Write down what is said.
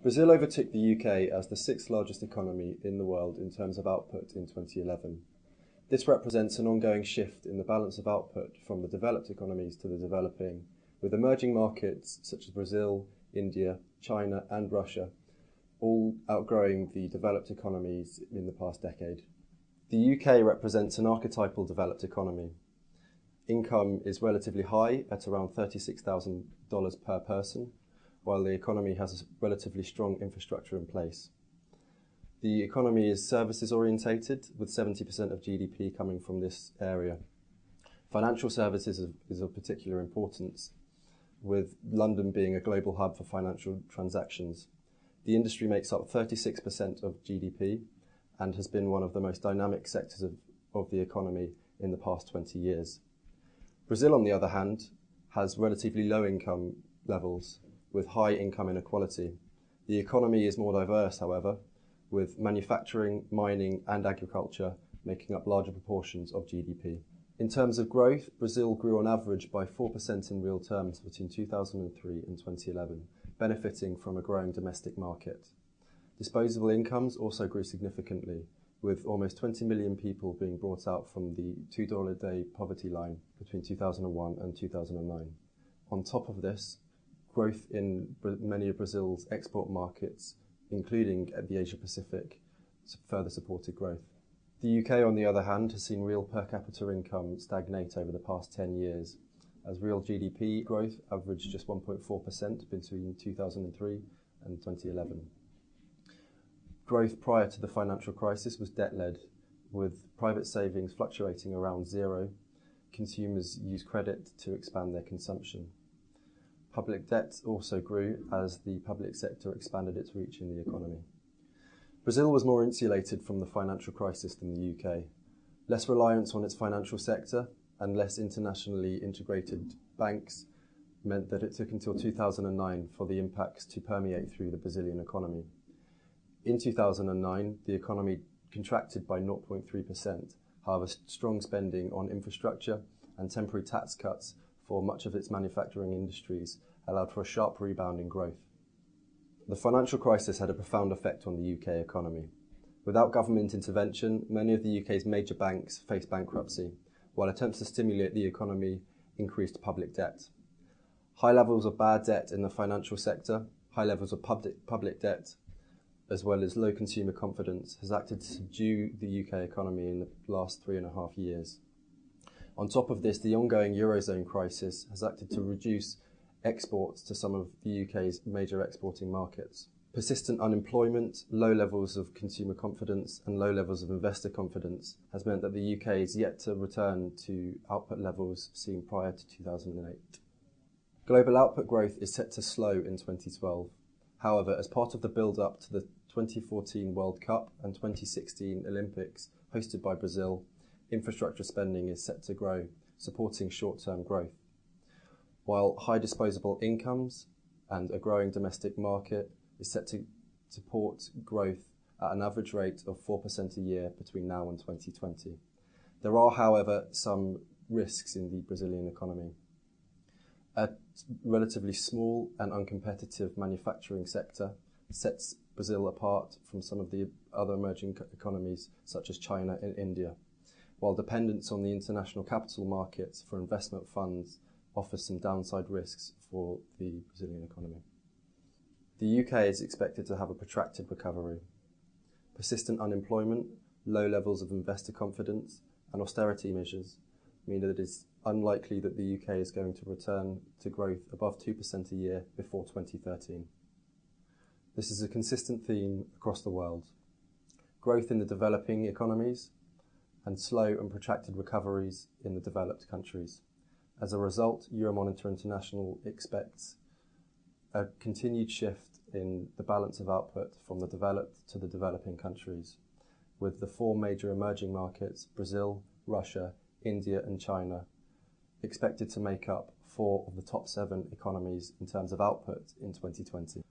Brazil overtook the UK as the sixth largest economy in the world in terms of output in 2011. This represents an ongoing shift in the balance of output from the developed economies to the developing, with emerging markets such as Brazil, India, China and Russia all outgrowing the developed economies in the past decade. The UK represents an archetypal developed economy. Income is relatively high at around $36,000 per person, while the economy has a relatively strong infrastructure in place. The economy is services orientated, with 70% of GDP coming from this area. Financial services is of particular importance, with London being a global hub for financial transactions. The industry makes up 36% of GDP and has been one of the most dynamic sectors of the economy in the past 20 years. Brazil, on the other hand, has relatively low income levels with high income inequality. The economy is more diverse, however, with manufacturing, mining and agriculture making up larger proportions of GDP. In terms of growth, Brazil grew on average by 4% in real terms between 2003 and 2011, benefiting from a growing domestic market. Disposable incomes also grew significantly, with almost 20 million people being brought out from the $2 a day poverty line between 2001 and 2009. On top of this, growth in many of Brazil's export markets, including the Asia Pacific, further supported growth. The UK, on the other hand, has seen real per capita income stagnate over the past 10 years, as real GDP growth averaged just 1.4% between 2003 and 2011. Growth prior to the financial crisis was debt-led, with private savings fluctuating around zero. Consumers used credit to expand their consumption. Public debt also grew as the public sector expanded its reach in the economy. Brazil was more insulated from the financial crisis than the UK. Less reliance on its financial sector and less internationally integrated banks meant that it took until 2009 for the impacts to permeate through the Brazilian economy. In 2009, the economy contracted by 0.3%. However, strong spending on infrastructure and temporary tax cuts for much of its manufacturing industries allowed for a sharp rebound in growth. The financial crisis had a profound effect on the UK economy. Without government intervention, many of the UK's major banks faced bankruptcy, while attempts to stimulate the economy increased public debt. High levels of bad debt in the financial sector, high levels of public debt, as well as low consumer confidence, has acted to subdue the UK economy in the last 3.5 years. On top of this, the ongoing Eurozone crisis has acted to reduce exports to some of the UK's major exporting markets. Persistent unemployment, low levels of consumer confidence and low levels of investor confidence has meant that the UK is yet to return to output levels seen prior to 2008. Global output growth is set to slow in 2012. However, as part of the build-up to the 2014 World Cup and 2016 Olympics hosted by Brazil, infrastructure spending is set to grow, supporting short-term growth. While high disposable incomes and a growing domestic market is set to support growth at an average rate of 4% a year between now and 2020. There are, however, some risks in the Brazilian economy. A relatively small and uncompetitive manufacturing sector sets Brazil apart from some of the other emerging economies such as China and India, while dependence on the international capital markets for investment funds offers some downside risks for the Brazilian economy. The UK is expected to have a protracted recovery. Persistent unemployment, low levels of investor confidence and austerity measures mean that it is unlikely that the UK is going to return to growth above 2% a year before 2013. This is a consistent theme across the world. Growth in the developing economies and slow and protracted recoveries in the developed countries. As a result, Euromonitor International expects a continued shift in the balance of output from the developed to the developing countries, with the four major emerging markets, Brazil, Russia, India and China, expected to make up 4 of the top 7 economies in terms of output in 2020.